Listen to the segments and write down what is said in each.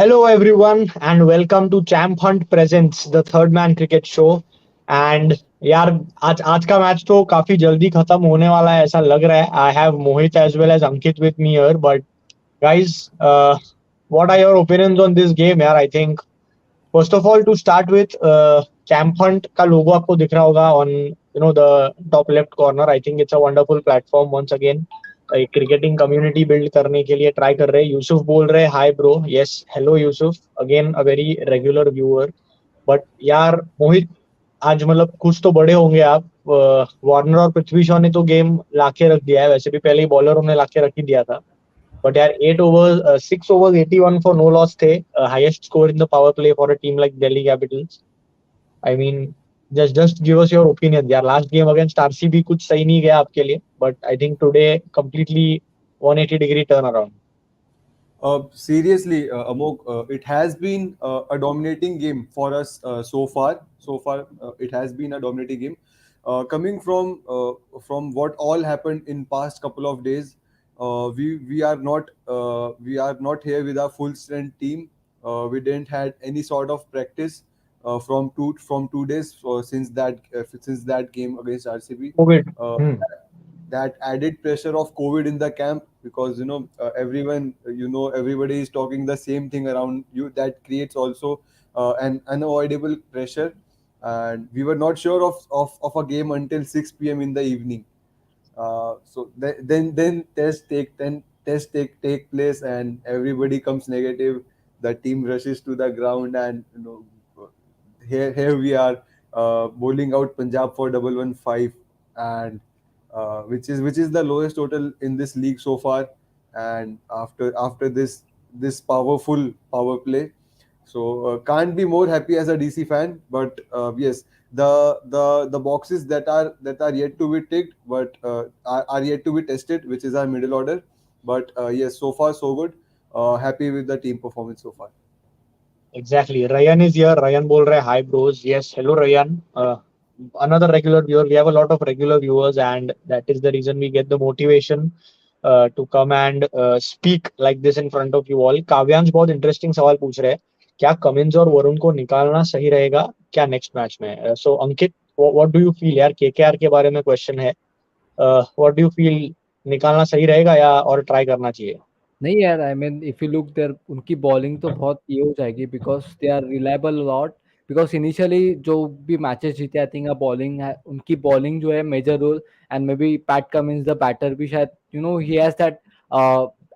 Hello everyone and welcome to Champ Hunt Presents the Third Man Cricket Show. And यार आज आज का match तो काफी जल्दी खत्म होने वाला है ऐसा लग रहा है. I have Mohit as well as Ankit with me here. But guys, what are your opinions on this game यार? I think first of all to start with, Champ Hunt का logo आपको दिख रहा होगा on the top left corner. I think it's a wonderful platform once again. एक cricketing community build करने के लिए ट्राई कर रहे हैं. यूसुफ बोल रहे हैं hi bro. Yes, hello Yusuf, again a very regular viewer. But यार मोहित, आज मतलब कुछ तो बड़े होंगे आप. वार्नर और पृथ्वी शॉ ने तो गेम लाके रख दिया है. वैसे भी पहले ही बॉलरों ने लाके रख ही दिया था. बट यार 8 over 6 over 81 for no loss थे. Highest score in the power play for a team like Delhi Capitals. I mean, just give us your opinion यार. लास्ट गेम अगेंस्ट आरसीबी कुछ सही नहीं गया आपके लिए, but I think today completely 180 degree turn around. Seriously, Amok, it has been a dominating game for us so far. It has been a dominating game. Coming from what all happened in past couple of days, we are not here with our full strength team. We didn't had any sort of practice from 2 days since that game against RCB. COVID. Uh, that added pressure of COVID in the camp, because everybody is talking the same thing around you. That creates also an unavoidable pressure, and we were not sure of a game until 6 p.m. in the evening. Then tests take place and everybody comes negative. The team rushes to the ground, and here we are, bowling out Punjab for 115, and which is the lowest total in this league so far. And after this powerful power play, so can't be more happy as a DC fan. But yes, the boxes that are yet to be ticked, but are yet to be tested, which is our middle order. But yes, so far so good. Happy with the team performance so far. Exactly. Ryan is here. Ryan बोल रहे hi bros. Yes, hello Ryan. Another regular viewer. We have a lot of regular viewers, and that is the reason we get the motivation to come and speak like this in front of you all. काव्यांश बहुत interesting सवाल पूछ रहे हैं. क्या Cummins और वरुण को निकालना सही रहेगा क्या नेक्स्ट मैच में? सो अंकित, व्हाट डू यू फील यार? केकेआर के बारे में क्वेश्चन है. व्हाट डू यू फील, निकालना सही रहेगा या और ट्राई करना चाहिए? नहीं यार, I mean if you look there, उनकी बॉलिंग तो बहुत ये हो जाएगी because they are reliable lot. Because initially जो भी मैचेस जीते, आई थिंक बॉलिंग है, उनकी बॉलिंग जो है major role. And maybe Pat Cummins the batter भी शायद ही has that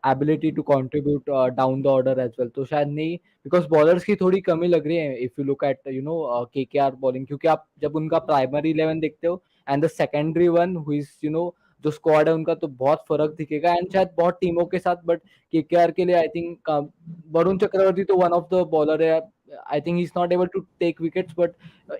ability to contribute down the order as well. तो शायद नहीं, बिकॉज बॉलर्स की थोड़ी कमी लग रही है if you look at KKR bowling. क्योंकि आप जब उनका प्राइमरी 11 देखते हो and the secondary one who is जो स्क्वाड है उनका, तो बहुत फर्क दिखेगा. एंड शायद बहुत टीमों के साथ, बट केकेआर के लिए आई थिंक वरुण चक्रवर्ती तो वन ऑफ द बॉलर है. I think he is not able to take wickets, but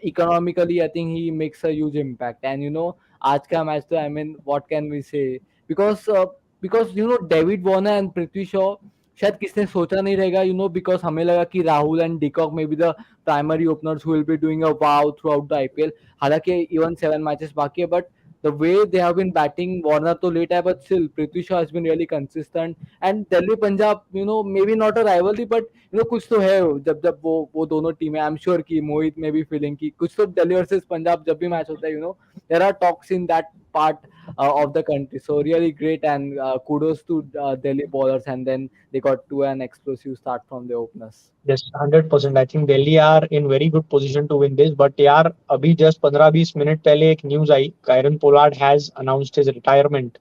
economically I think he makes a huge impact. And आज का मैच तो I mean what can we say, because David Warner and Prithvi Shaw शायद किसने सोचा नहीं रहेगा. Because हमें लगा कि Rahul and de Kock may be the primary openers who will be doing a wow throughout the IPL. हालांकि इवन 7 मैचेस बाकी है, but the way they have been batting, Warner तो late है, but still Prithvi Shaw has been really consistent. And Delhi Punjab, maybe not a rivalry, but कुछ तो है. जब वो दोनों टीमें, I'm sure कि मोहित में भी फीलिंग की कुछ तो दिल्ली वर्सेस पंजाब जब भी मैच होता है, there are talks in that part of the country. So really great, and kudos to Delhi bowlers, and then they got to an explosive start from the openers. Yes, 100%. I think Delhi are in very good position to win this. But यार अभी just 15-20 minute पहले एक news I. Kieron Pollard has announced his retirement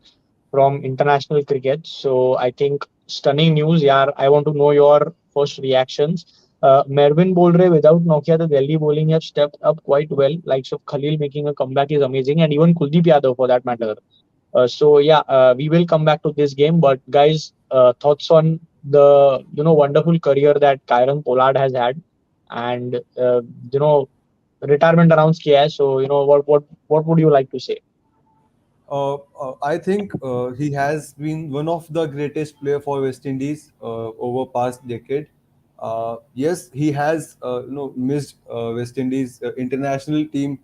from international cricket. So I think stunning news यार. I want to know your first reactions. Mervin बोल रहे without Nokia the Delhi bowling have stepped up quite well. Likes of Khalil making a comeback is amazing, and even Kuldeep Yadav for that matter. So yeah, we will come back to this game. But guys, thoughts on the wonderful career that Kieron Pollard has had, and retirement announced किया है. So what would you like to say? I think he has been one of the greatest player for West Indies over past decade. Yes, he has missed West Indies international team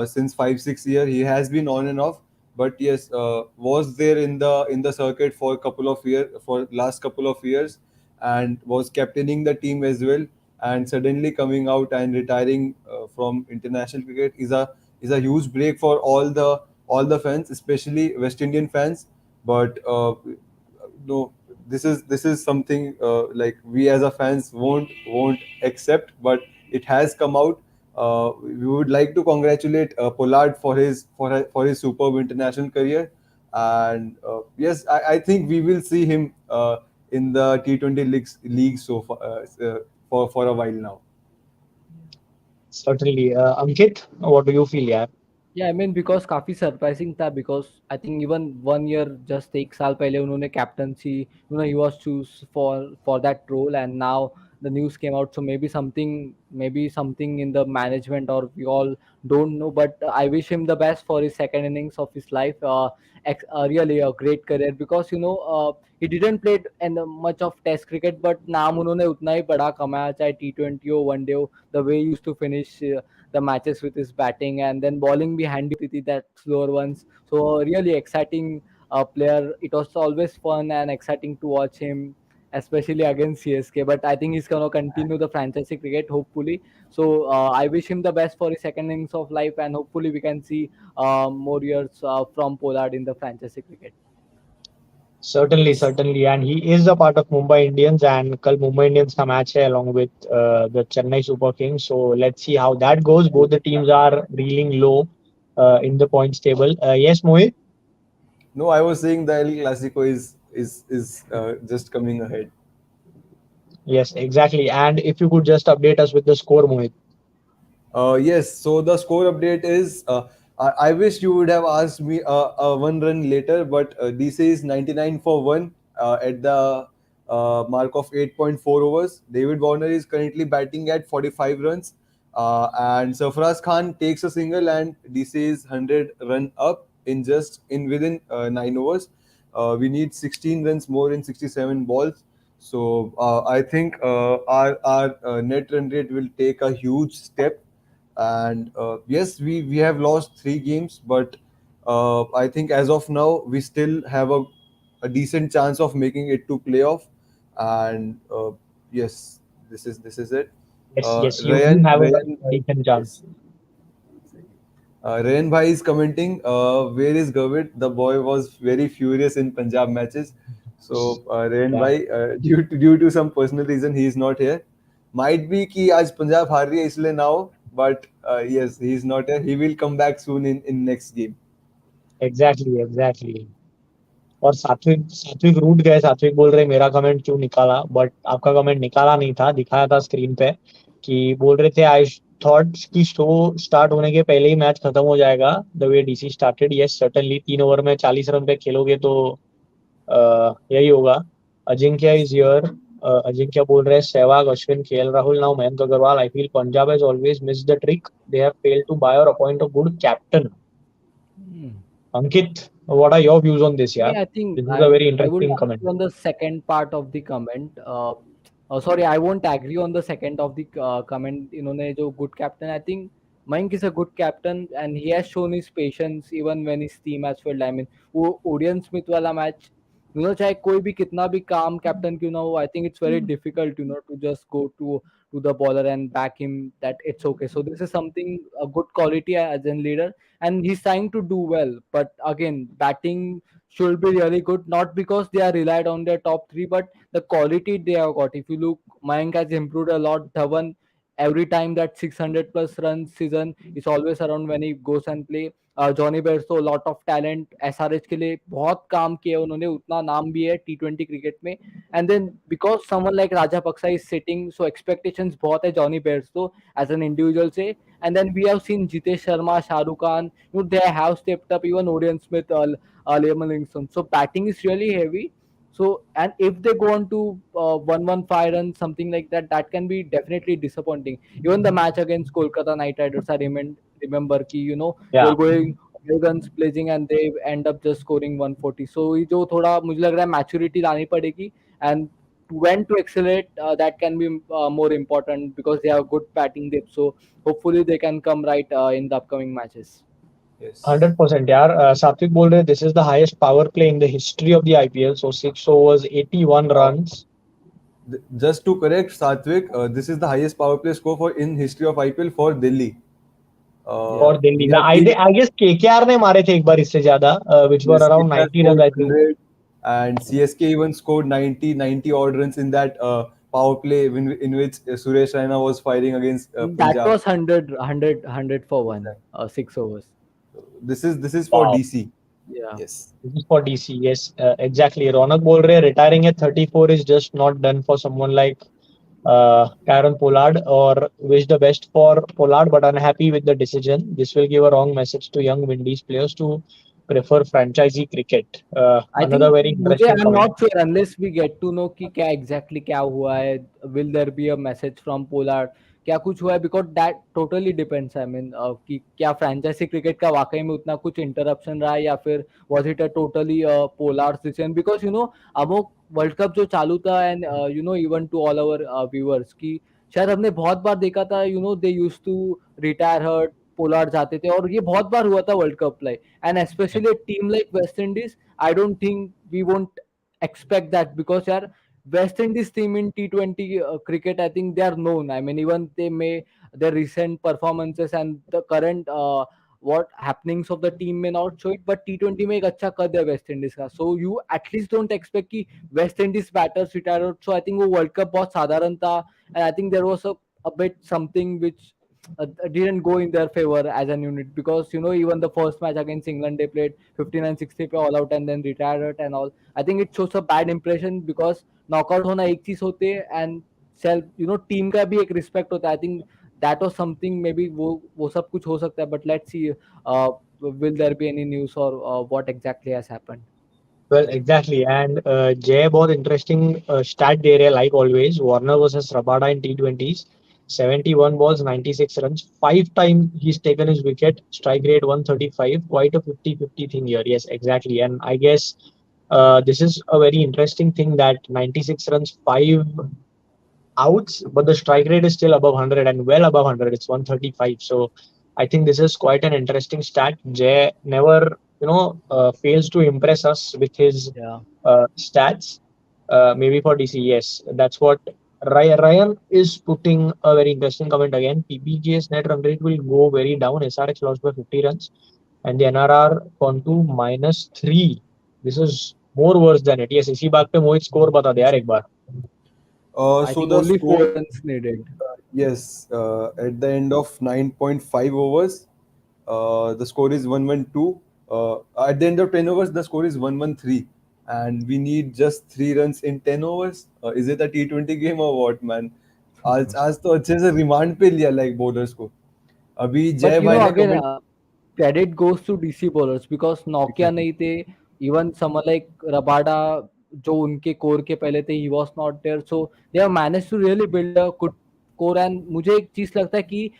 since 5-6 years. He has been on and off, but yes, was there in the circuit for a couple of years, for last couple of years, and was captaining the team as well. And suddenly coming out and retiring from international cricket is a huge break for all the fans, especially West Indian fans. But no, this is something like we as a fans won't accept, but it has come out. We would like to congratulate Pollard for his superb international career, and yes, I think we will see him in the T20 league so far, for a while now. Certainly. Ankit, what do you feel, yeah? Yeah, I mean because काफी surprising था because I think even 1 year just एक साल पहले उन्होंने captaincy, he was choose for that role, and now the news came out. So maybe something in the management, or we all don't know, but I wish him the best for his second innings of his life. Really a great career, because he didn't play in much of test cricket, but नाम उन्होंने उतना ही बड़ा कमाया, चाहे T20 हो, one day हो, the way he used to finish the matches with his batting, and then bowling भी handy होती थी, that slower ones. So really exciting player. It was always fun and exciting to watch him, especially against CSK. But I think he's gonna continue the franchise cricket, hopefully. So I wish him the best for his second innings of life, and hopefully we can see more years from Pollard in the franchise cricket. Certainly, Yes. certainly, and he is a part of Mumbai Indians, and कल Mumbai Indians का match है along with the Chennai Super Kings. So let's see how that goes. Both the teams are reeling low in the points table. Yes, Mohit. No, I was saying the El Clasico is just coming ahead. Yes, exactly. And if you could just update us with the score, Mohit. Yes, so the score update is I wish you would have asked me one run later, but DC is 99 for 1 at the mark of 8.4 overs. David Warner is currently batting at 45 runs, and Sarfaraz Khan takes a single, and DC is 100 run up in within 9 overs. We need 16 runs more in 67 balls. So I think our net run rate will take a huge step, and yes, we have lost 3 games, but I think as of now we still have a decent chance of making it to playoff. And yes, this is it. Yes, yes, you do Rayan have a Rayan decent chance. Yes. Rayan Bhai is commenting, where is Gavit? The boy was very furious in Punjab matches. So Rayan Yeah, Bhai, due to some personal reason, he is not here. Might be कि आज पंजाब हार रही है इसलिए ना हो, but yes, he is not here. He will come back soon in next game. exactly, exactly. और सात्विक सात्विक रूठ गए, सात्विक बोल रहे मेरा कमेंट क्यों निकाला, बट आपका कमेंट निकाला नहीं था, दिखाया था स्क्रीन पे कि बोल रहे थे आई थॉट कि शो स्टार्ट होने के पहले ही मैच खत्म हो जाएगा the way DC started. Yes certainly 3 over में 40 रन पे खेलोगे तो यही होगा। Ajinkya is here. अजिंक्य बोल रहे हैं Sehwag Ashwin KL Rahul now Mayank Agarwal I feel Punjab has always missed the trick they have failed to buy और appoint a good captain. Hmm. Ankit, what are your views on this? Yeah, Yeah, I think this is a I very I would interesting comment. agree on the second part of the comment. Sorry, I won't agree on the second of the comment. इन्होंने जो good captain, I think Mayank is a good captain, and he has shown his patience even when his team has failed. I mean, वो Odean Smith वाला match, चाहे कोई भी कितना भी काम कैप्टन क्यों ना हो, I think it's very difficult, to just go to the bowler and back him that it's okay. So this is something a good quality as a leader, and he's trying to do well. But again, batting should be really good, not because they are relied on their top three, but the quality they have got. If you look, Mayank has improved a lot. Dhawan, every time that 600 plus runs season is always around when he goes and play. Jonny Bairstow lot of talent SRH के लिए बहुत काम किया उन्होंने, उतना नाम भी है T20 क्रिकेट में. And then because someone like Rajapaksa is sitting, so expectations बहुत है Jonny Bairstow as an individual से. And then we have seen Jitesh Sharma, Shah Rukh Khan. They have stepped up. Even Orion Smith, Liam Livingstone. So batting is really heavy. So and if they go on to 115 runs, something like that, that can be definitely disappointing. Even the match against Kolkata Knight Riders, I remember ki they Yeah, were going guns blazing and they end up just scoring 140. So ये जो थोड़ा मुझे लग रहा है maturity लानी पड़ेगी, and when to accelerate, that can be more important because they have good batting depth. So hopefully they can come right in the upcoming matches. Yes. 100% यार। सात्विक बोल रहे this is the highest power play in the history of the IPL. So 6 overs, 81 Wow. runs. Just to correct Satvik, this is the highest power play score for in history of IPL for Delhi. Yeah. For Delhi. We have seen I guess KKR ने मारे थे एक बार इससे ज्यादा, which were yes, around KKR 90 runs, scored I think. 100 and CSK even scored 90 odd runs in that power play in which Suresh Raina was firing against That Punjab. was 100 for one, Exactly. 6 overs. This is for Wow. DC. Yeah. Yes. This is for DC. Yes, exactly. रौनक बोल रहे हैं retiring at 34 is just not done for someone like Kieron Pollard, or wish the best for Pollard, but unhappy with the decision. This will give a wrong message to young Windies players to prefer franchisee cricket. I Another think very मुझे interesting I'm comment. not sure unless we get to know कि क्या exactly क्या हुआ है, will there be a message from Pollard, क्या कुछ हुआ है, because that totally depends. I mean कि क्या franchise cricket का वाकई में उतना कुछ interruption रहा है या फिर was it a totally Pollard's decision, because अब वो वर्ल्ड कप जो चालू था and even to all our viewers कि शायद हमने बहुत बार देखा था, they used to retire hurt, Pollard जाते थे और ये बहुत बार हुआ था world cup like, and specially team like West Indies. I don't think we won't expect that because yaar, West Indies team in T20 cricket, I think they are known. I mean, even they may their recent performances and the current what happenings of the team may not show it, but T20 में एक अच्छा कर दिया West Indies का. So you at least don't expect कि West Indies batters retire. So I think वो world cup बहुत साधारण था, and I think there was a bit something which didn't go in their favor as an unit, because even the first match against England they played 59-60 पे all out and then retired and all. I think it shows a bad impression because knockout होना एक चीज होती है and self team का भी एक respect होता है. I think that was something, maybe वो सब कुछ हो सकता है, but let's see will there be any news or what exactly has happened. Well, exactly. And Jay बहुत interesting stat दे रहे हैं, like always. Warner versus Rabada in T20s. 71 balls, 96 runs. 5 times he's taken his wicket. Strike rate 135. Quite a 50-50 thing here. Yes, exactly. And I guess this is a very interesting thing that 96 runs, 5 outs, but the strike rate is still above 100 and well above 100. It's 135. So I think this is quite an interesting stat. Jay never, fails to impress us with his Yeah. stats. Maybe for DC, yes, that's what Ryan is putting a very interesting comment again. PBKS net run rate will go very down. SRH lost by 50 runs, and the NRR gone to -3. This is more worse than it. Yes, इसी बात पे मोहित score बता दे यार एक बार. I So think the only 4 score, runs needed. yes, at the end of 9.5 overs, the score is 112. At the end of 10 overs, the score is 113. And we need just 3 runs in 10 overs. Is it a T20 game or what, man? आज तो अच्छे से remand पे लिया like bowlers को. अभी But जय भाई ने again, comment. credit goes to DC bowlers because Nokia नहीं थे. Even someone like Rabada, जो उनके कोर के पहले थे, he was not there. So they have managed to really build a good core. And मुझे एक चीज लगता है कि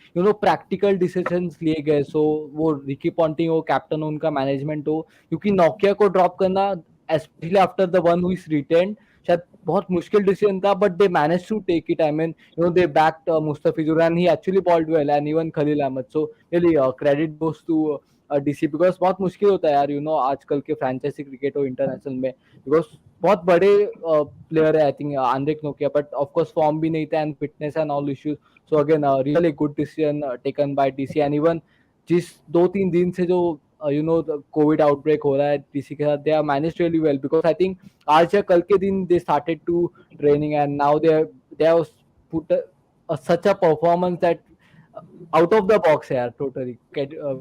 practical decisions लिए गए. So वो रिकी पॉन्टिंग हो, कैप्टन हो, उनका मैनेजमेंट हो, क्योंकि नोकिया को ड्रॉप करना especially after the one who is retained शायद बहुत मुश्किल डिसीजन था, but they managed to take it. I mean, they backed Mustafizur and he actually bowled well, and even Khalil Ahmed. So really credit goes to DC because बहुत मुश्किल होता है यार आजकल के फ्रेंचाइजी क्रिकेट और इंटरनेशनल में, because बहुत बड़े प्लेयर है आई थिंक आंद्रिक नोकिया, बट ऑफ कोर्स फॉर्म भी नहीं था and fitness and all issues. So again really good decision taken by DC. And even जिस 2-3 दिन से जो कोविड आउटब्रेक हो रहा है डीसी के साथ, they are managed really well because I think आज या कल के दिन they started to training and now they have put such a performance that out of the box यार totally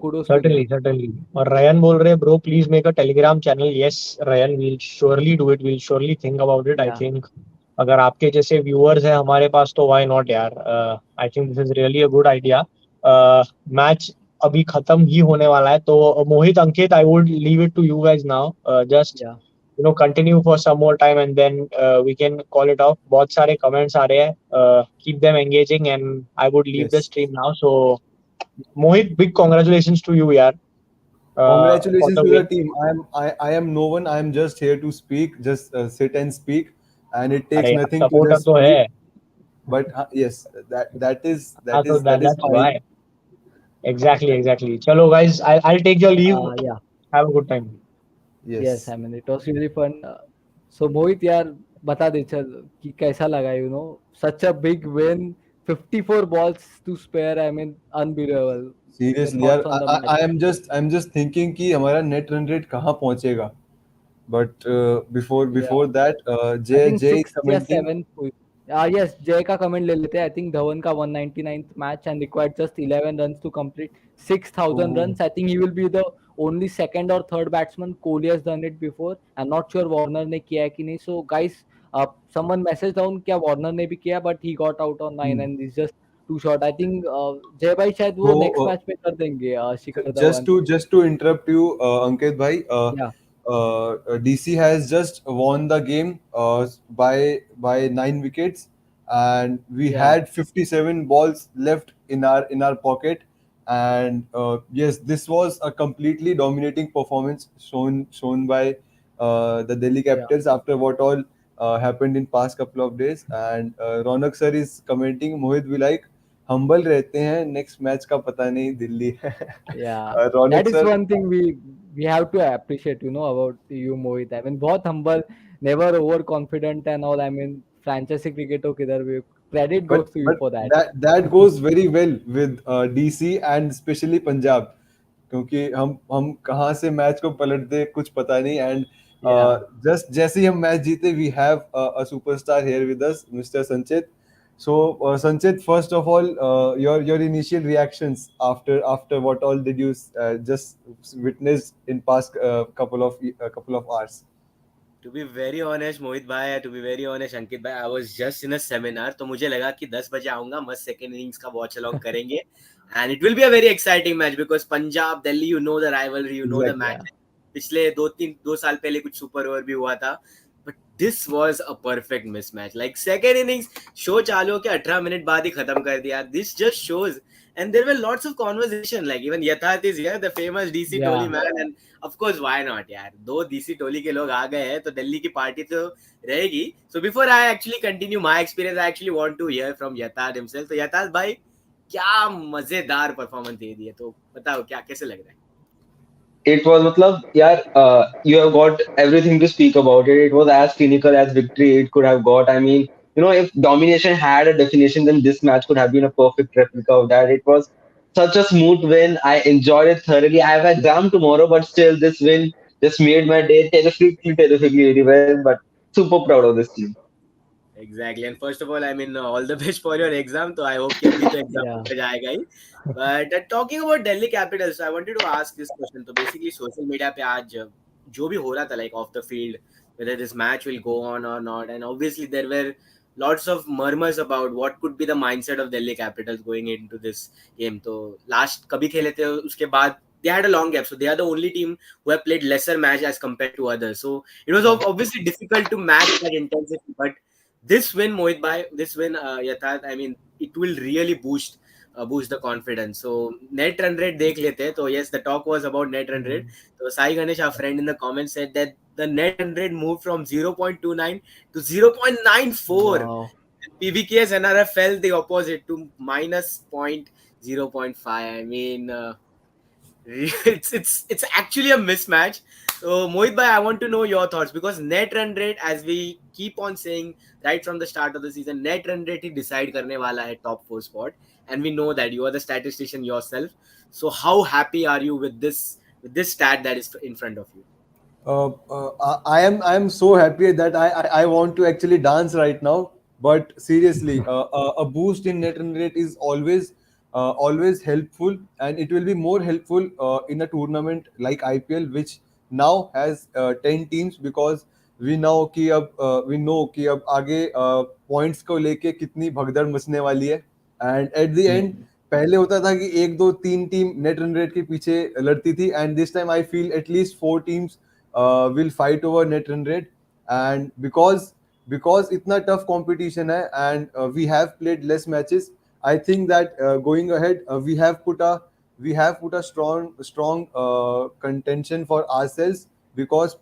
kudos to them. Certainly. और Ryan बोल रहे हैं, bro, please make a Telegram channel. Yes, Ryan, we'll surely do it. We'll surely think about it. I Yeah. think अगर आपके जैसे viewers हैं हमारे पास तो why not यार. I think this is really a good idea. Match अभी खत्म ही होने वाला है, तो मोहित, अंकित, I would leave it to you guys now. Just Yeah. continue for some more time and then we can call it off. बहुत सारे comments आ रहे हैं. Keep them engaging and I would leave the Yes. stream now. So Mohit, big congratulations to you, yaar. For Congratulations the to the win. team. I am no one. I am just here to speak, just sit and speak, and it अरे takes यार, nothing to supporter just तो है. speak. But yes, हाँ, so that is that's fine. why. Exactly. चलो guys, I'll take your leave. Yeah. Have a good time. Yes, Yes. I mean it was really fun. So Mohit, यार बता दे चल कि कैसा लगा, such a big win, 54 balls to spare, I mean unbelievable. Your seriously यार, thoughts on the match? I am just thinking कि हमारा net run rate कहाँ पहुंचेगा. But Yeah. before that, I Jay think Jay is 6th या commenting. 7th हुई. Yes, जय का comment ले लेते हैं. I think धवन का 199th match and required just 11 runs to complete 6,000 Oh, runs. I think he will be the only second or third batsman. Kohli has done it before. I'm not sure Warner ने किया है कि नहीं. So guys, someone message down क्या Warner ने भी किया, but he got out on 9 hmm. and he's just too short. I think जय भाई शायद वो next So match में कर देंगे शिखर just Dhawan. to interrupt you, Ankit bhai, Yeah, DC has just won the game by 9 wickets, and we yeah, had 57 balls left in our pocket. And yes, this was a completely dominating performance shown by the Delhi yeah. Capitals after what all happened in past couple of days. And Ronak sir is commenting, Mohit भी like humble रहते हैं, next match का पता नहीं दिल्ली है. Yeah, that Ronak is sir. one thing we have to appreciate, about you, Mohit. I mean, बहुत humble, never overconfident and all. I mean, franchise cricket हो किधर भी, credit but goes to you but for that. that goes very well with DC and especially Punjab, क्योंकि हम कहाँ से match को पलट दे कुछ पता नहीं. एंड Yeah, जस्ट जैसे ही हम मैच जीते, we have a superstar here with us, mister Sanchit. So Sanchit, first of all, your initial reactions after what all did you just witness in past couple of hours? To be very honest Mohit भाई, to be very honest Ankit भाई, I was just in a seminar, तो मुझे लगा कि 10 बजे आऊंगा, मस्त second innings का वॉच अलोंग करेंगे and it will be a very exciting match because Punjab Delhi, you know the rivalry, you know the Exactly. yeah, match. पिछले दो साल पहले कुछ सुपर ओवर भी हुआ था, but this was a perfect mismatch. Like second innings show चालू होकर 18 मिनट बाद ही खत्म कर दिया. This just shows, and there were lots of conversation, like even Yatharth is here, the famous DC Toli yeah, man, and of course why not यार, दो DC टोली के लोग आ गए हैं तो दिल्ली की पार्टी तो रहेगी. So before I actually continue my experience, I actually want to hear from Yatharth himself. तो यथार्थ भाई, क्या मजेदार परफॉर्मेंस दे दी है, तो बताओ क्या कैसे लग रहा है. It was matlab, yeah, you have got everything to speak about it. It was as clinical as victory it could have got. I mean, if domination had a definition, then this match could have been a perfect replica of that. It was such a smooth win. I enjoyed it thoroughly. I have an exam tomorrow, but still, this win just made my day terrifically very well. But super proud of this team. Exactly. And first of all, I mean, all the best for your exam. तो I hope कि अभी तो exam yeah, हो जाएगा ही. But talking about Delhi Capitals, I wanted to ask this question. तो basically social media पे आज जो भी हो रहा था, like off the field, whether this match will go on or not, and obviously there were lots of murmurs about what could be the mindset of Delhi Capitals going into this game. तो last कभी खेले थे उसके बाद they had a long gap, so they are the only team who have played lesser match as compared to others. So it was yeah, obviously difficult to match that intensity, but this win, Mohit bhai, this win, Yatharth, I mean, it will really boost the confidence. So net run rate dekh lete hain. So yes, the talk was about net run rate. So Sai Ganesh, our friend in the comments, said that the net run rate moved from 0.29 to 0.94. wow, PBKS NRF fell the opposite to minus point 0.5. I mean, it's actually a mismatch. So Mohit bhai, I want to know your thoughts, because net run rate, as we keep on saying right from the start of the season, net run rate he decide करने वाला है top 4 spot, and we know that you are the statistician yourself. So how happy are you with this stat that is in front of you? I am so happy that I want to actually dance right now. But seriously, a boost in net run rate is always helpful, and it will be more helpful in a tournament like IPL, which now has 10 teams, because we know कि अब आगे points को लेके कितनी भगदड़ मचने वाली है. And at the end, पहले होता था कि एक दो तीन टीम नेट रन रेट के पीछे लड़ती थी, and this time I feel at least 4 teams will fight over net run rate. And because itna tough competition hai, and we have played less matches, I think that going ahead, we have put a strong contention for ourselves, because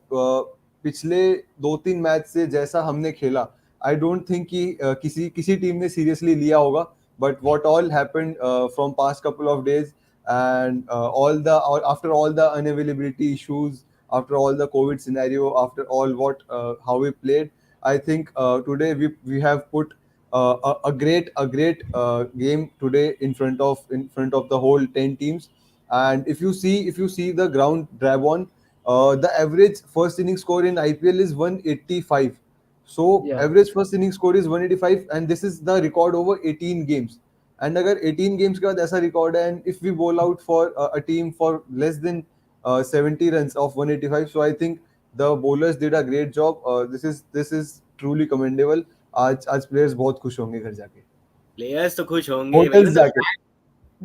पिछले 2-3 match से जैसा हमने खेला, I don't think कि किसी team ने seriously लिया होगा. But what all happened from past couple of days, and after all the unavailability issues, after all the COVID scenario, after all how we played, I think today we have put a great game today in front of the whole 10 teams. And if you see the ground drive on, the average first inning score in IPL is 185. So Yeah, average first inning score is 185, and this is the record over 18 games. And अगर 18 games के बाद ऐसा record है, and if we bowl out for a team for less than 70 runs of 185, so I think the bowlers did a great job. This is truly commendable. आज players बहुत खुश होंगे घर जाके, Players तो खुश होंगे, hotels even the जाके.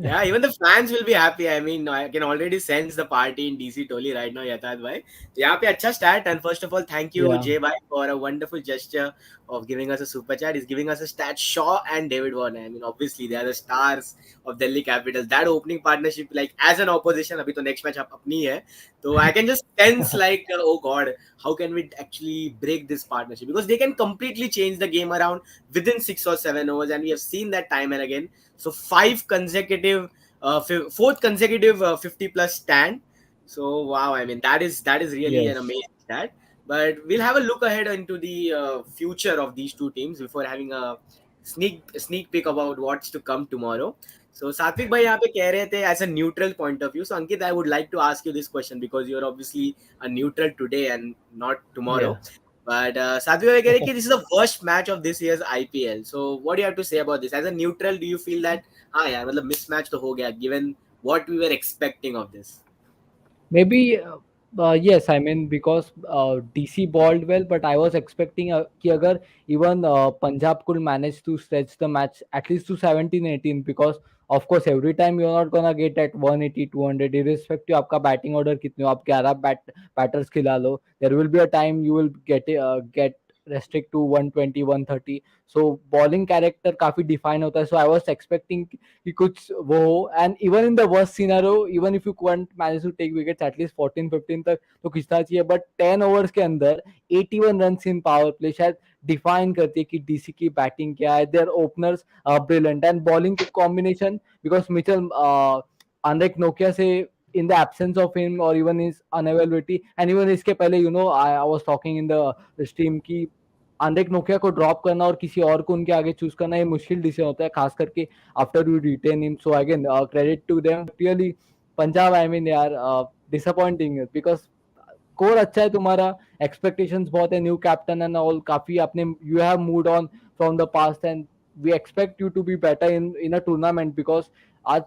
yeah, even the fans will be happy. I mean, I can already sense the party in DC Toli right now, Yatad bhai. So यहाँ पे अच्छा start, and first of all, thank you yeah, Jay bhai for a wonderful gesture of giving us a super chat. He's giving us a stat. Shaw and David Warner. I mean, obviously they are the stars of Delhi Capitals. That opening partnership, like as an opposition, अभी तो next match अपनी है, so I can just sense like, oh God, how can we actually break this partnership? Because they can completely change the game around within 6 or 7 overs, and we have seen that time and again. So fourth consecutive 50 plus stand. So wow, I mean that is really an yes. amazing stat. But we'll have a look ahead into the future of these two teams before having a sneak peek about what's to come tomorrow. So Satvik bhai यहाँ पे कह रहे थे as a neutral point of view. So Ankit, I would like to ask you this question because you're obviously a neutral today and not tomorrow. Yeah. But Satvik bhai कह रहे कि this is the worst match of this year's IPL. So what do you have to say about this? As a neutral, do you feel that हाँ यार मतलब mismatch तो हो गया given what we were expecting of this? Maybe yes, I mean because DC bowled well, but I was expecting कि अगर even Punjab could manage to stretch the match at least to 17-18, because of course every time you're not gonna get at 180 200 irrespective आपका batting order कितने हो, आप 11 batters खिला लो, there will be a time you will get restrict to 120 130. So bowling character काफी define होता है, so I was expecting कि कुछ वो हो, and even in the worst scenario, even if you can't manage to take wickets at least 14-15 तक तो खिंचना चाहिए, but 10 overs के अंदर 81 runs in power play शायद डिफाइन करती है कि डीसी की बैटिंग क्या है. Their openers brilliant and bowling combination because Mitchell Anrich नोकिया से in the absence of him or even his unavailability, and even इसके पहले I was talking in the stream कि अनरेक नोकिया को ड्रॉप करना और किसी और को उनके आगे चूज करना ये मुश्किल डिसीजन होता है, खास करके after you retain him. So again credit to them really. Punjab I mean यार डिसअपॉइंटिंग बिकॉज कोर अच्छा है तुम्हारा, एक्सपेक्टेशंस बहुत है, न्यू कैप्टन एंड ऑल, काफी आपने you have moved on from the past and we expect you to be better in a tournament, because आज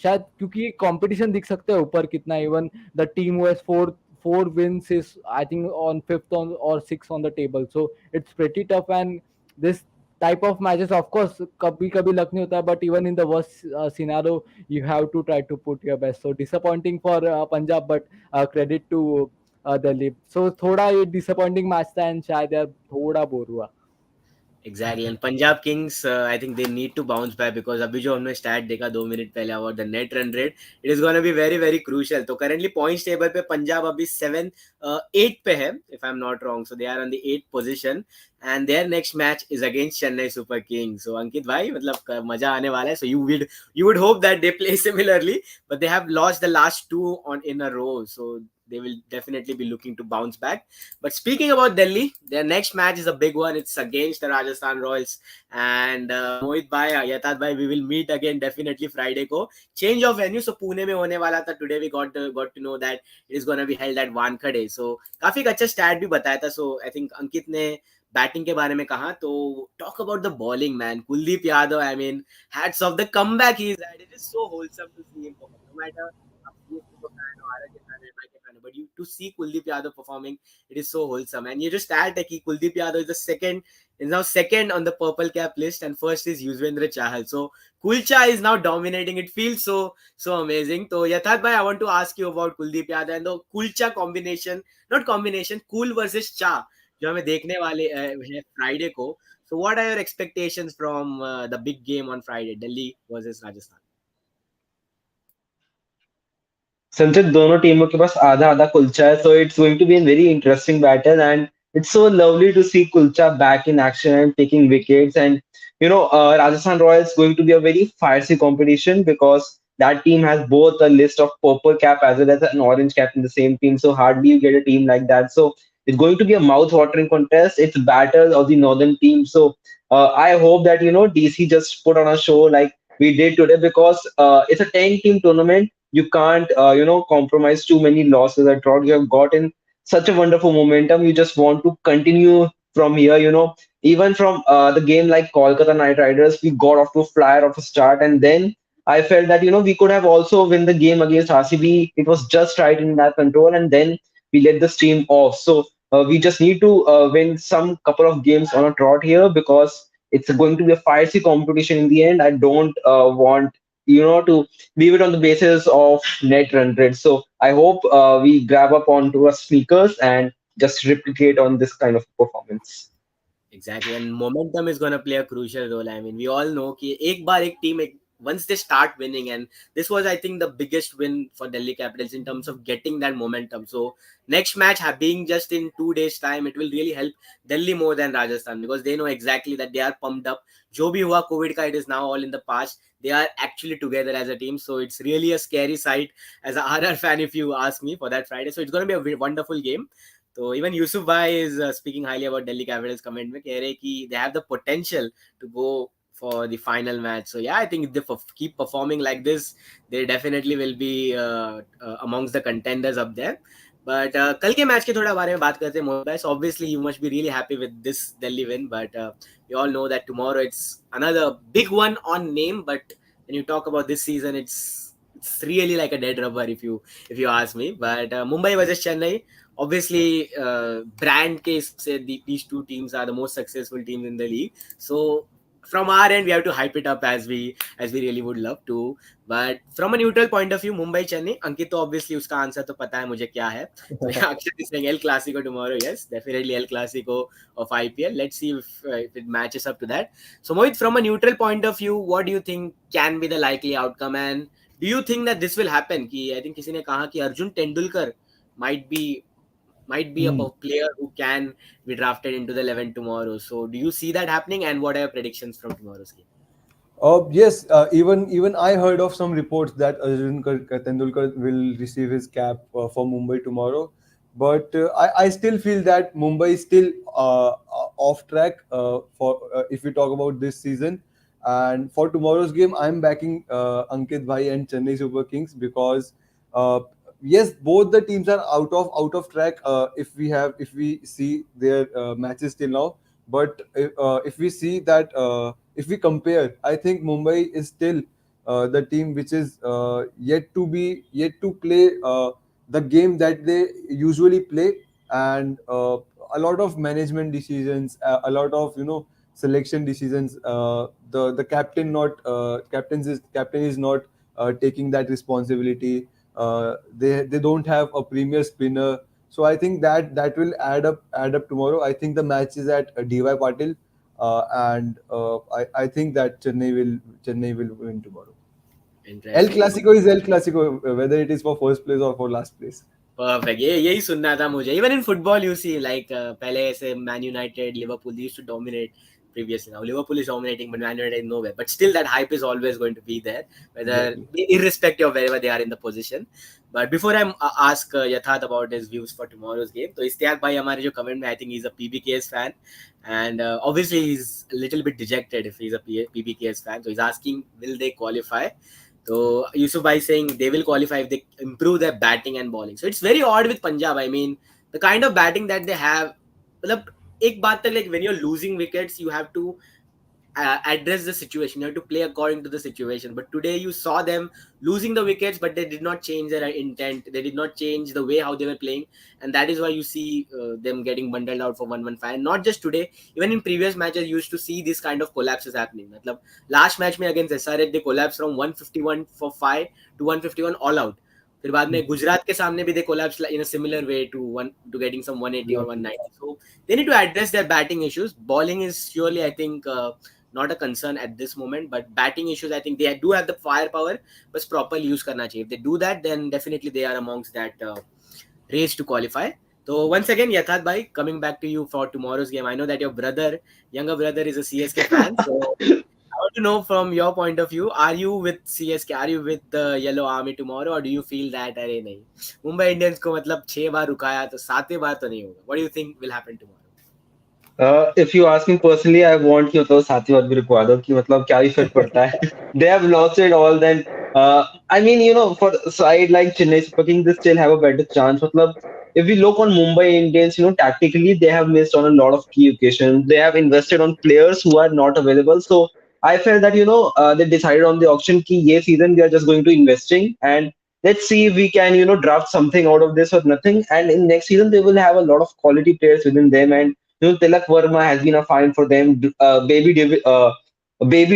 शायद क्योंकि कंपटीशन दिख सकते हैं ऊपर कितना, even the team who has four wins is I think on fifth on or sixth on the table, so it's pretty tough. And this type of matches of course kabhi kabhi luck nahi hota, but even in the worst scenario you have to try to put your best. So disappointing for Punjab, but credit to Delhi. So thoda ye disappointing match tha and shayad yaar thoda bore hua. Exactly, and Punjab Kings, I think they need to bounce back because अभी जो हमने stat देखा 2 minute पहले about the net run rate, it is going to be very very crucial. तो currently points table पे पंजाब अभी 8 पे है, if I'm not wrong, so they are on the 8th position and their next match is against Chennai Super Kings. So अंकित भाई मतलब मजा आने वाला है. So you would hope that they play similarly, but they have lost the last two in a row, so they will definitely be looking to bounce back. But speaking about Delhi, their next match is a big one. It's against the Rajasthan Royals. And Mohit bhai, Yatad bhai, we will meet again definitely Friday ko. Change of venue. So Pune mein hone wala tha. Today we got to know that it is going to be held at Wankhede. So काफी अच्छा stat भी बताया था. So I think Ankit ने batting के बारे में कहा, तो talk about the bowling, man. Kuldeep Yadav, I mean, hats off the comeback he's had. It is so wholesome to see him perform. No matter but you to see Kuldeep Yadav performing, it is so wholesome. And you just add that Kuldeep Yadav is now second on the purple cap list, and first is Yuzvendra Chahal. So Kulcha is now dominating. It feels so amazing. So Yatharth bhai, I want to ask you about Kuldeep Yadav and the Kulcha combination, not combination, Kul versus Cha, जो हमें देखने वाले हैं Friday को. So what are your expectations from the big game on Friday, Delhi versus Rajasthan? संचित दोनों टीमों के पास आधा आधा कुलचा है, so it's going to be a very interesting battle, and it's so lovely to see Kulcha back in action and taking wickets. And Rajasthan Royals going to be a very fiery competition because that team has both a list of purple cap as well as an orange cap in the same team, so hardly you get a team like that. So It's going to be a mouth-watering contest. It's battle of the northern team. So I hope that DC just put on a show like we did today, because it's a 10-team tournament. You can't compromise too many losses. I thought you have gotten such a wonderful momentum. You just want to continue from here. Even from the game like Kolkata Knight Riders, we got off to a flyer of a start, and then I felt that we could have also win the game against RCB. It was just right in that control, and then we let the stream off. So we just need to win some couple of games on a trot here, because it's going to be a feisty competition in the end. I don't want to leave it on the basis of net run rate. So I hope we grab up onto our sneakers and just replicate on this kind of performance. Exactly, and momentum is going to play a crucial role. I mean, we all know कि एक बार एक team once they start winning, and this was, I think, the biggest win for Delhi Capitals in terms of getting that momentum. So next match being just in 2 days time, it will really help Delhi more than Rajasthan, because they know exactly that they are pumped up. जो भी हुआ COVID का, it is now all in the past. They are actually together as a team, so it's really a scary sight as a RR fan, if you ask me, for that Friday. So it's going to be a wonderful game. So even Yusuf Bhai is speaking highly about Delhi Capitals. Comment में कह रहे कि they have the potential to go for the final match. So yeah, I think if they keep performing like this, they definitely will be amongst the contenders up there. But कल के match के थोड़ा बारे में बात करते हैं मोहित भाई. So obviously you must be really happy with this Delhi win, but we all know that tomorrow it's another big one on name. But when you talk about this season, it's really like a dead rubber, if you ask me. But Mumbai versus Chennai, obviously brand case say these two teams are the most successful teams in the league. So from our end, we have to hype it up as we really would love to. But from a neutral point of view, Mumbai Chennai, Ankit तो obviously उसका answer तो पता है मुझे क्या है. So yeah, Akshat is saying El Clasico tomorrow. Yes, definitely El Clasico of IPL. Let's see if it matches up to that. So Mohit, from a neutral point of view, what do you think can be the likely outcome, and do you think that this will happen? कि I think किसी ने कहा कि Arjun Tendulkar might be a player who can be drafted into the 11 tomorrow. So do you see that happening, and what are your predictions from tomorrow's game? Yes, even I heard of some reports that Arjun Tendulkar will receive his cap for Mumbai tomorrow, but I still feel that Mumbai is still off track for if we talk about this season. And for tomorrow's game, I'm backing Ankit Bhai and Chennai Super Kings, because yes, both the teams are out of track if we see their matches till now. But if we see that if we compare, I think Mumbai is still the team which is yet to play the game that they usually play, and a lot of management decisions, a lot of selection decisions. The captain is not taking that responsibility. They don't have a premier spinner, so I think that will add up tomorrow. I think the match is at DY Patil, and I think that Chennai will win tomorrow. El Interesting. Clasico is El Clasico, whether it is for first place or for last place. Perfect. यही सुनना था मुझे. Even in football, you see, like पहले ऐसे Man United, Liverpool, they used to dominate previously. Now Liverpool is dominating, but Man United is nowhere. But still, that hype is always going to be there, whether irrespective of wherever they are in the position. But before I ask Yathat about his views for tomorrow's game, तो इस्तियाक भाई हमारे जो comment में, I think he's a PBKS fan, and obviously he's a little bit dejected if he's a PBKS fan. So he's asking, will they qualify? So Yusuf Bhai saying they will qualify if they improve their batting and bowling. So it's very odd with Punjab. I mean, the kind of batting that they have. मतलब एक बात है, like when you're losing wickets, you have to address the situation. You have to play according to the situation. But today you saw them losing the wickets, but they did not change their intent. They did not change the way how they were playing, and that is why you see them getting bundled out for 115. Not just today, even in previous matches, you used to see this kind of collapses happening. मतलब last match में against SRH, they collapsed from 151 for 5 to 151 all out. फिर बाद में गुजरात के सामने भी they collapsed in a similar way to getting some 180 or 190. So they need to address their batting issues. Bowling is surely, I think, not a concern at this moment, but batting issues, I think they do have the firepower, but properly use करना चाहिए. If they do that, then definitely they are amongst that race to qualify. So once again, Yathat bhai, coming back to you for tomorrow's game. I know that your younger brother is a CSK fan, so I want to know from your point of view, are you with CSK? Are you with the Yellow Army tomorrow, or do you feel that अरे नहीं, Mumbai Indians को मतलब 6 बार रुकाया तो 7वें बार तो नहीं होगा? What do you think will happen tomorrow? If you ask me personally, I want कि मतलब साथी और भी रुकवा दो कि मतलब क्या ही फर्क पड़ता है. They have lost it all. Then I mean, for a side like Chennai Super Kings, they still have a better chance. मतलब if we look on Mumbai Indians, tactically they have missed on a lot of key occasions. They have invested on players who are not available. So I felt that they decided on the auction कि ये season we are just going to investing and let's see if we can draft something out of this or nothing. And in next season they will have a lot of quality players within them and Tilak Verma has been a find for them. Baby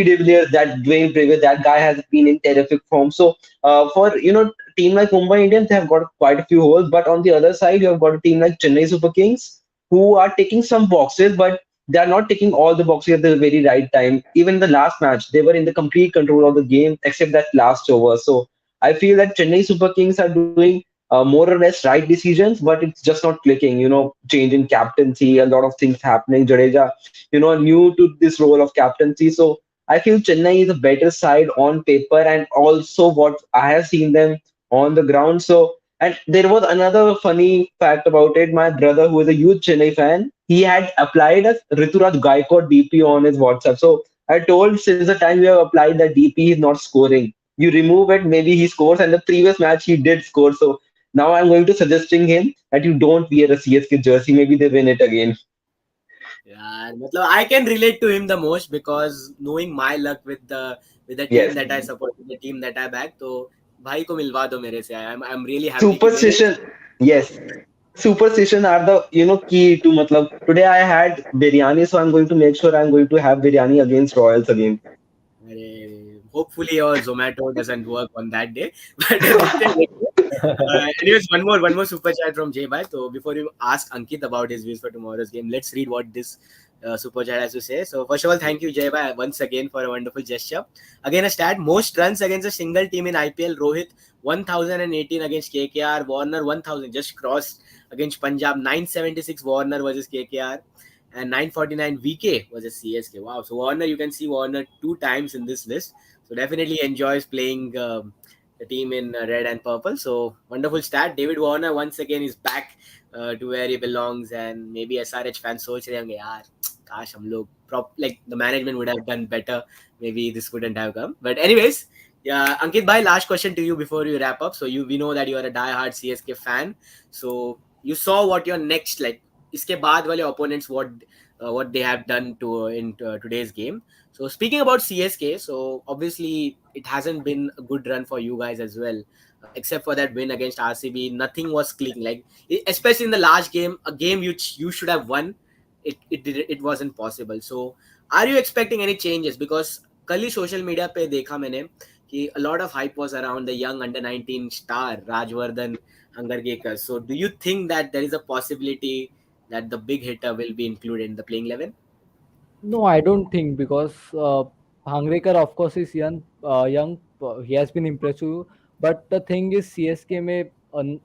De Villiers, that Dwayne Brave, that guy has been in terrific form. So for team like Mumbai Indians, they have got quite a few holes. But on the other side, you have got a team like Chennai Super Kings who are taking some boxes, but they are not taking all the boxes at the very right time. Even in the last match, they were in the complete control of the game, except that last over. So I feel that Chennai Super Kings are doing more or less right decisions, but it's just not clicking. Change in captaincy, a lot of things happening. Jadeja, new to this role of captaincy. So I feel Chennai is a better side on paper and also what I have seen them on the ground. So, and there was another funny fact about it. My brother, who is a huge Chennai fan, he had applied as Rituraj Gaikwad DP on his WhatsApp. So I told since the time you have applied that DP, he's not scoring. You remove it, maybe he scores. And the previous match he did score. So now I'm going to suggesting him that you don't wear a CSK jersey. Maybe they win it again. Yeah, मतलब I can relate to him the most because knowing my luck with the team Yes. that I support, with the team that I back, तो भाई को मिलवा दो मेरे से. I'm really happy कि मेरे. Superstition. Yes. Superstition are the key to matlab. Today I had biryani, so I'm going to make sure I'm going to have biryani against Royals again. Hopefully your Zomato doesn't work on that day. But anyways, one more super chat from Jay Bhai. So before you ask Ankit about his views for tomorrow's game, let's read what this super chat has to say. So first of all, thank you Jay Bhai once again for a wonderful gesture. Again, a stat: most runs against a single team in IPL. Rohit 1018 against KKR. Warner 1000 just crossed against Punjab. 976 Warner versus KKR. And 949 VK versus CSK. Wow. So Warner, you can see Warner 2 times in this list. So definitely enjoys playing the team in red and purple. So wonderful stat. David Warner once again is back to where he belongs. And maybe SRH fans सोच रहे होंगे यार, काश हम लोग like the management would have done better. Maybe this wouldn't have come. But anyways, yeah, Ankit bhai, last question to you before we wrap up. So we know that you are a die-hard CSK fan. So you saw what your next like इसके बाद वाले opponents what they have done in today's game. So speaking about CSK, so obviously it hasn't been a good run for you guys as well, except for that win against RCB. Nothing was clicking. Like especially in the last game, a game which you should have won, it wasn't possible. So are you expecting any changes? Because कल ही social media पे देखा मैंने कि a lot of hype was around the young under-19 star Rajwardhan Hangargekar. So do you think that there is a possibility that the big hitter will be included in the playing 11? No, I don't think because Hangrekar, of course, is young. He has been impressive, but the thing is, CSK में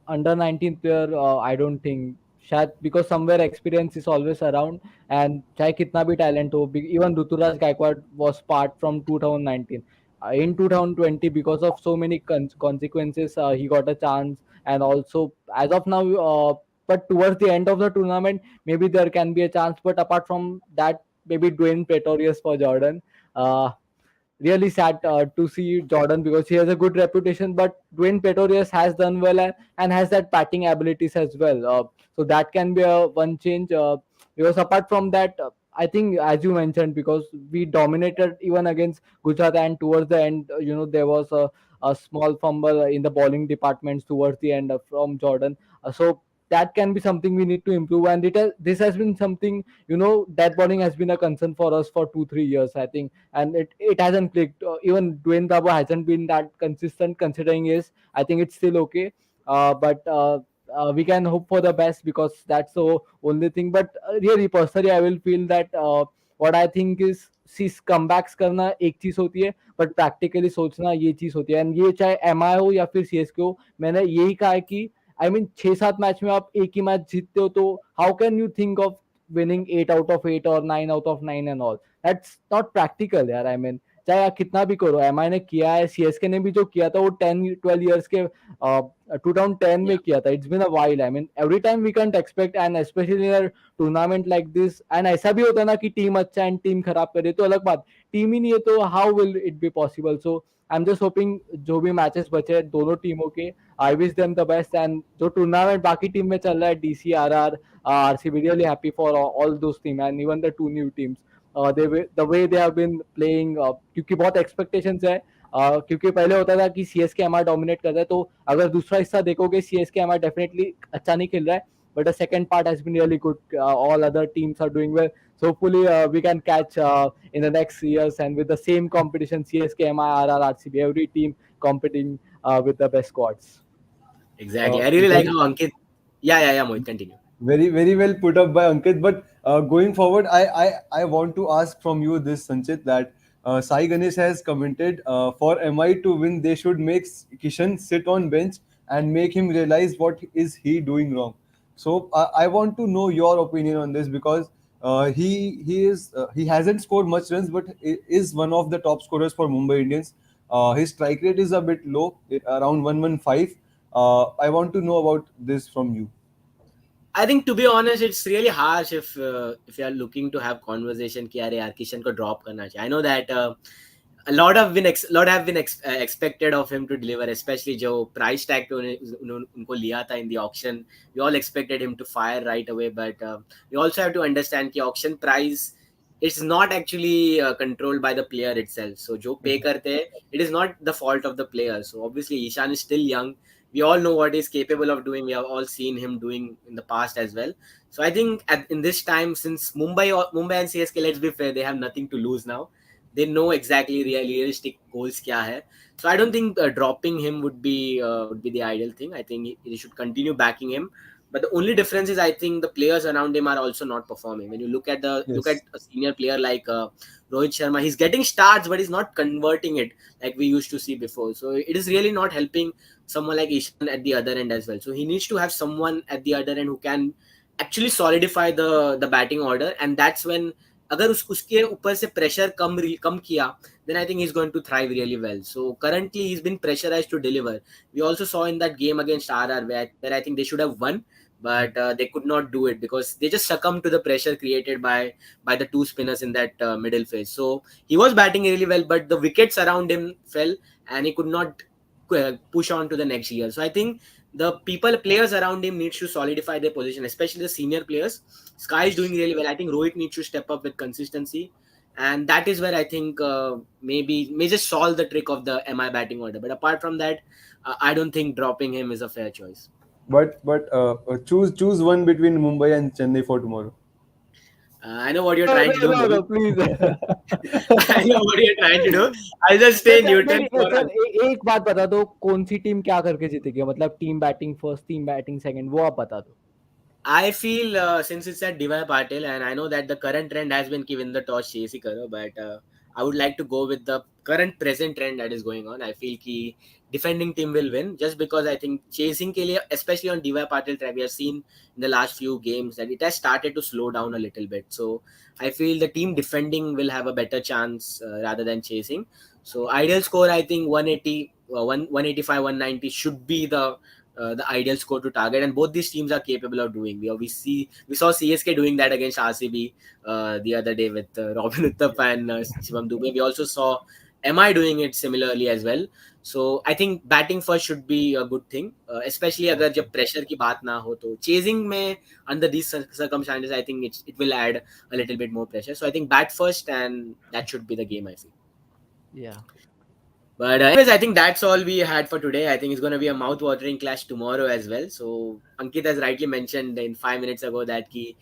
under 19 player, I don't think. शायद because somewhere experience is always around and चाहे कितना भी talent हो, even Ruturaj Gaikwad was part from 2019. In 2020, because of so many consequences, he got a chance, and also as of now, but towards the end of the tournament, maybe there can be a chance. But apart from that, maybe Dwayne Pretorius for Jordan. Really sad to see Jordan because he has a good reputation, but Dwayne Pretorius has done well and has that batting abilities as well. So that can be a one change. Because apart from that, I think as you mentioned, because we dominated even against Gujarat, and towards the end, there was a small fumble in the bowling departments towards the end from Jordan. So that can be something we need to improve, and this has been something, that bowling has been a concern for us for 2-3 years, I think, and it hasn't clicked. Even Dwayne Bravo hasn't been that consistent considering his. I think it's still okay, but we can hope for the best because that's the only thing. But really, personally, I will feel that what I think is comebacks करना एक चीज होती है, but practically सोचना ये चीज होती है, and ये चाहे MI हो या फिर CSK हो, मैंने यही कहा है कि I mean 6-7 मैच में आप एक ही मैच जीतते हो, तो how can you think of winning 8 out of 8 or 9 out of 9 and all? That's not practical, yeah. I mean, चाहे आप कितना भी करो, एमआई ने किया है, सीएसके ने भी जो किया था वो 10-12 ईयर्स के 2010 में Yeah. किया था. It's been a while. I mean every time we can't expect, and specially in tournament like this. And ऐसा भी होता है ना कि टीम अच्छा है एंड टीम खराब करे तो अलग बात, टीम ही नहीं है तो how will it be possible. So I am just hoping जो भी मैचेस बचे हैं दोनों टीमों के, I wish them the best. And जो टूर्नामेंट बाकी टीम में चल रहा है, DC, RR, RCB, really happy for all those team and even the two new teams. The way they have been playing, क्योंकि बहुत एक्सपेक्टेशंस है. क्योंकि पहले होता था कि सीएसके एमआर डोमिनेट करता है, तो अगर दूसरा हिस्सा देखोगे सीएसके एमआर डेफिनेटली अच्छा नहीं खेल रहा है, but the second part has been really good. All other teams are doing well, so hopefully we can catch in the next years, and with the same competition, CSK, MI, RR, RCB, every team competing with the best squads. Exactly. I really like how Ankit. Yeah. Mohit, continue. Very well put up by Ankit. But going forward, I want to ask from you this, Sanchit, that Sai Ganesh has commented for MI to win, they should make Kishan sit on bench and make him realize what is he doing wrong. So I want to know your opinion on this, because he hasn't scored much runs, but is one of the top scorers for Mumbai Indians. His strike rate is a bit low, around 115. I want to know about this from you. I think, to be honest, it's really harsh if you are looking to have conversation कि यार Kishan को drop करना चाहिए. I know that a lot have been expected of him to deliver, especially जो price tag पे उनको लिया था in the auction. We all expected him to fire right away, but we also have to understand कि auction price, it's not actually controlled by the player itself. So जो pay करते हैं, it is not the fault of the player. So obviously Ishan is still young. We all know what he's capable of doing. We have all seen him doing in the past as well. So I think in this time, since Mumbai and CSK, let's be fair, they have nothing to lose now. They know exactly realistic goals kya hai. So I don't think dropping him would be the ideal thing. I think he should continue backing him. But the only difference is I think the players around him are also not performing. When you look at a senior player like Rohit Sharma, he's getting starts, but he's not converting it like we used to see before. So it is really not helping someone like Ishan at the other end as well. So he needs to have someone at the other end who can actually solidify the batting order, and that's when अगर उसके ऊपर से pressure कम किया, then I think he's going to thrive really well. So currently he's been pressurized to deliver. We also saw in that game against RR where I think they should have won, but they could not do it because they just succumbed to the pressure created by the two spinners in that middle phase. So he was batting really well, but the wickets around him fell and he could not push on to the next year. So I think the players around him needs to solidify their position, especially the senior players. Sky is doing really well. I think Rohit needs to step up with consistency, and that is where I think may just solve the trick of the MI batting order. But apart from that, I don't think dropping him is a fair choice. But choose one between Mumbai and Chennai for tomorrow. I know what you're trying to do. No, please. I know what you're trying to do. I'll just stay neutral. एक बात बता दो, कौन सी team क्या करके जीतेगी? मतलब team batting first, team batting second, वो आप बता दो. I feel since it's at DY Patil, and I know that the current trend has been given the toss chase karo, but I would like to go with the present trend that is going on. I feel ki defending team will win just because I think chasing ke liye, especially on DY Patil track, we have seen in the last few games that it has started to slow down a little bit. So I feel the team defending will have a better chance rather than chasing. So ideal score, I think 180, 185, 190 should be the ideal score to target, and both these teams are capable of doing. We saw CSK doing that against RCB the other day with Robin Uthappa and Shivam Dubey. We also saw MI doing it similarly as well. So I think batting first should be a good thing, especially अगर जब pressure की बात ना हो तो chasing में under these circumstances I think it will add a little bit more pressure. So I think bat first, and that should be the game, I feel. Yeah. But anyways, I think that's all we had for today. I think it's going to be a mouth-watering clash tomorrow as well. So Ankit has rightly mentioned in 5 minutes ago that कि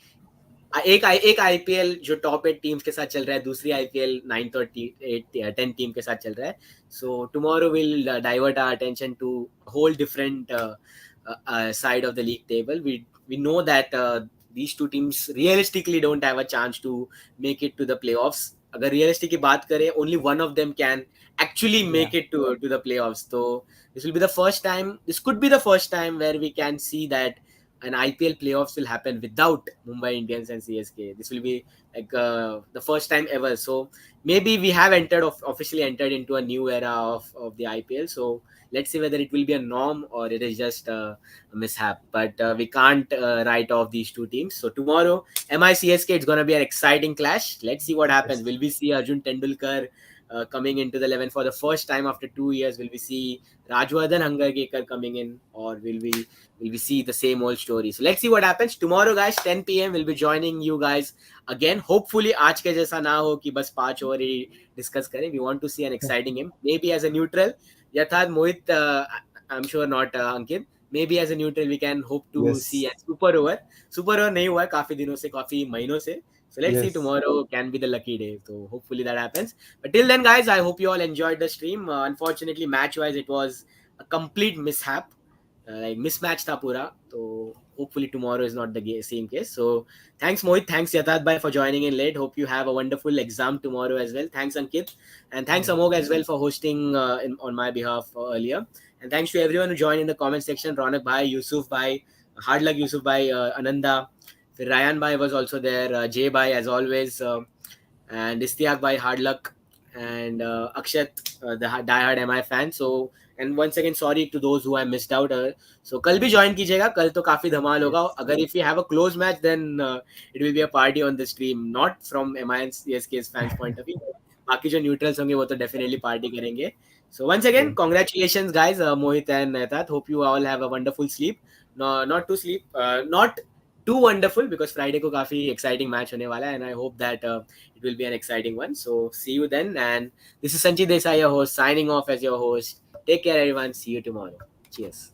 एक IPL जो top 8 teams के साथ चल रहा है, दूसरी IPL 9th or 10th team के साथ चल रहा है. So tomorrow we'll divert our attention to a whole different side of the league table. We know that these two teams realistically don't have a chance to make it to the playoffs. अगर realistic की बात करें, only one of them can actually make it to the playoffs. So this will be the first time. This could be the first time where we can see that an IPL playoffs will happen without Mumbai Indians and CSK. This will be like the first time ever. So maybe we have officially entered into a new era of the IPL. So let's see whether it will be a norm or it is just a mishap. But we can't write off these two teams. So tomorrow, MI CSK, it's going to be an exciting clash. Let's see what happens. Yes. Will we see Arjun Tendulkar coming into the 11 for the first time after 2 years? Will we see Rajwardhan Hangarkar coming in, or will we see the same old story? So let's see what happens tomorrow, guys. 10 p.m. We'll be joining you guys again. Hopefully, आज के जैसा ना हो कि बस 5 over ही discuss करें. We want to see an exciting game. Maybe as a neutral, Yatharth, Mohit, I'm sure not Ankit. Maybe as a neutral, we can hope to Yes. see a super over. Super over नहीं हुआ है काफी दिनों से, काफी महीनों से. So let's see, Yes. tomorrow can be the lucky day. So hopefully that happens. But till then, guys, I hope you all enjoyed the stream. Unfortunately, match-wise, it was a complete mishap. Like mismatch tha pura. So hopefully tomorrow is not the same case. So thanks Mohit, thanks Yatharth bhai for joining in late. Hope you have a wonderful exam tomorrow as well. Thanks Ankit, and thanks Amog as well for hosting on my behalf earlier. And thanks to everyone who joined in the comment section. Ronak bhai, Yusuf bhai, hard luck Yusuf bhai, Ananda, Ryan bhai was also there, Jay bhai as always, and Istiak bhai, hard luck, and Akshat, the diehard MI fan. So and once again sorry to those who I missed out. So कल भी join कीजिएगा, कल तो काफी धमाल होगा. अगर if you have a close match, then it will be a party on the stream, not from MI and CSK's fans point of view. बाकी जो neutrals होंगे वो तो definitely party करेंगे. So once again, congratulations guys, Mohit and Tat. Hope you all have a wonderful sleep. No, not to sleep, not too wonderful, because Friday को काफी exciting match होने वाला है, and I hope that it will be an exciting one. So see you then, and this is Sanjit Desai, your host, signing off as your host. Take care, everyone. See you tomorrow. Cheers.